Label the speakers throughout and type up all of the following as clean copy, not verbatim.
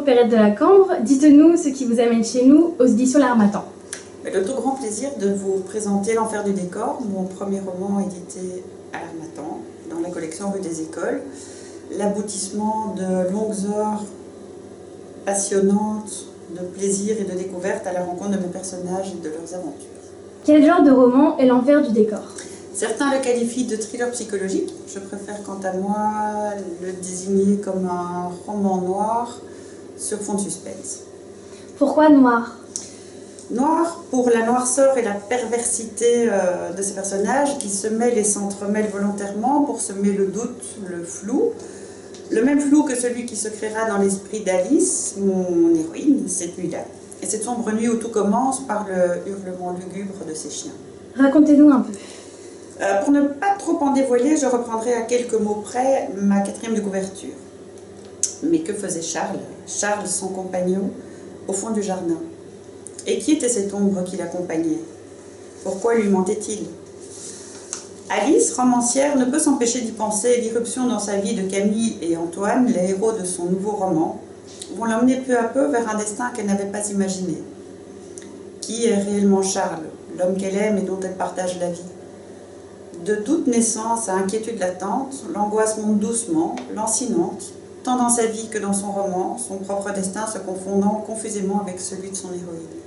Speaker 1: bonjour Perrette de la Cambre, dites-nous ce qui vous amène chez nous aux éditions L'Harmattan.
Speaker 2: Le tout grand plaisir de vous présenter L'Enfer du décor, mon premier roman édité à L'Harmattan, dans la collection Rue des Écoles. L'aboutissement de longues heures passionnantes, de plaisir et de découverte à la rencontre de mes personnages et de leurs aventures.
Speaker 1: Quel genre de roman est L'Enfer du décor?
Speaker 2: Certains le qualifient de thriller psychologique. Je préfère quant à moi le désigner comme un roman noir sur fond de suspense.
Speaker 1: Pourquoi noir?
Speaker 2: Noir pour la noirceur et la perversité de ces personnages qui se mêlent et s'entremêlent volontairement pour semer le doute, le flou. Le même flou que celui qui se créera dans l'esprit d'Alice, mon héroïne, cette nuit-là. Et cette sombre nuit où tout commence par le hurlement lugubre de ses chiens.
Speaker 1: Racontez-nous un peu.
Speaker 2: Pour ne pas trop en dévoiler, je reprendrai à quelques mots près ma quatrième de couverture. Mais que faisait Charles, son compagnon, au fond du jardin? Et qui était cette ombre qui l'accompagnait? Pourquoi lui mentait-il? Alice, romancière, ne peut s'empêcher d'y penser. L'irruption dans sa vie de Camille et Antoine, les héros de son nouveau roman, vont l'emmener peu à peu vers un destin qu'elle n'avait pas imaginé. Qui est réellement Charles, l'homme qu'elle aime et dont elle partage la vie? De toute naissance à inquiétude latente, l'angoisse monte doucement, lancinante, tant dans sa vie que dans son roman, son propre destin se confondant confusément avec celui de son héroïne.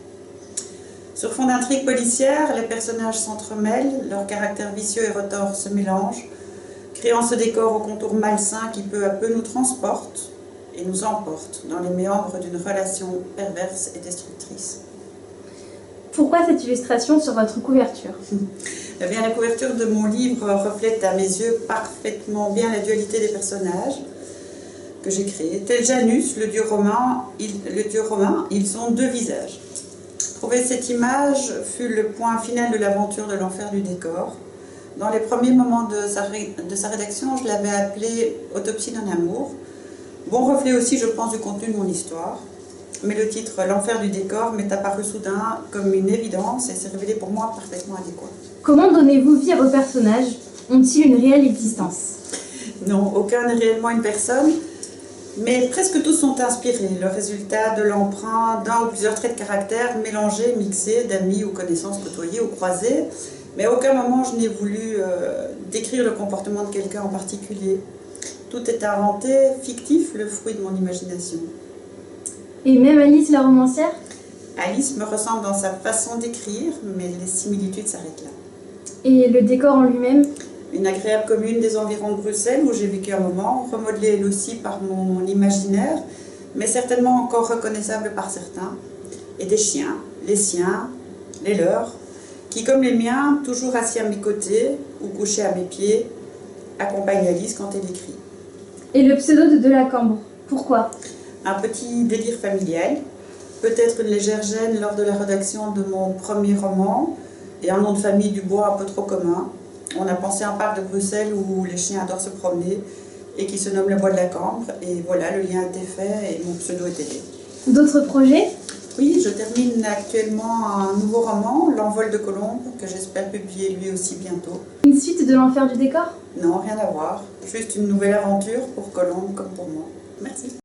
Speaker 2: Sur fond d'intrigue policière, les personnages s'entremêlent, leurs caractères vicieux et retors se mélangent, créant ce décor au contour malsain qui peu à peu nous transporte et nous emporte dans les méandres d'une relation perverse et destructrice.
Speaker 1: Pourquoi cette illustration sur votre couverture?
Speaker 2: Eh bien, la couverture de mon livre reflète à mes yeux parfaitement bien la dualité des personnages que j'ai créés. Tel Janus, le dieu romain, ils ont deux visages. Trouver cette image fut le point final de l'aventure de l'enfer du décor. Dans les premiers moments de sa rédaction, je l'avais appelé « Autopsie d'un amour ». Bon reflet aussi, je pense, du contenu de mon histoire. Mais le titre « L'enfer du décor » m'est apparu soudain comme une évidence et s'est révélé pour moi parfaitement adéquat.
Speaker 1: Comment donnez-vous vie à vos personnages? Ont-ils une réelle existence?
Speaker 2: Non, aucun n'est réellement une personne, mais presque tous sont inspirés, le résultat de l'emprunt d'un ou plusieurs traits de caractère mélangés, mixés, d'amis ou connaissances côtoyées ou croisées. Mais à aucun moment je n'ai voulu décrire le comportement de quelqu'un en particulier. Tout est inventé, fictif, le fruit de mon imagination.
Speaker 1: Et même Alice la romancière?
Speaker 2: Alice me ressemble dans sa façon d'écrire, mais les similitudes s'arrêtent là.
Speaker 1: Et le décor en lui-même?
Speaker 2: Une agréable commune des environs de Bruxelles où j'ai vécu un moment, remodelée elle aussi par mon imaginaire, mais certainement encore reconnaissable par certains. Et des chiens, les siens, les leurs, qui comme les miens, toujours assis à mes côtés ou couchés à mes pieds, accompagnent Alice quand elle écrit.
Speaker 1: Et le pseudo de la Cambre, pourquoi?
Speaker 2: Un petit délire familial, peut-être une légère gêne lors de la rédaction de mon premier roman, et un nom de famille du bois un peu trop commun. On a pensé à un parc de Bruxelles où les chiens adorent se promener et qui se nomme le bois de la Cambre. Et voilà, le lien a été fait et mon pseudo est aidé.
Speaker 1: D'autres projets?
Speaker 2: Oui, je termine actuellement un nouveau roman, L'envol de Colombe, que j'espère publier lui aussi bientôt.
Speaker 1: Une suite de l'enfer du décor?
Speaker 2: Non, rien à voir. Juste une nouvelle aventure pour Colombe comme pour moi. Merci.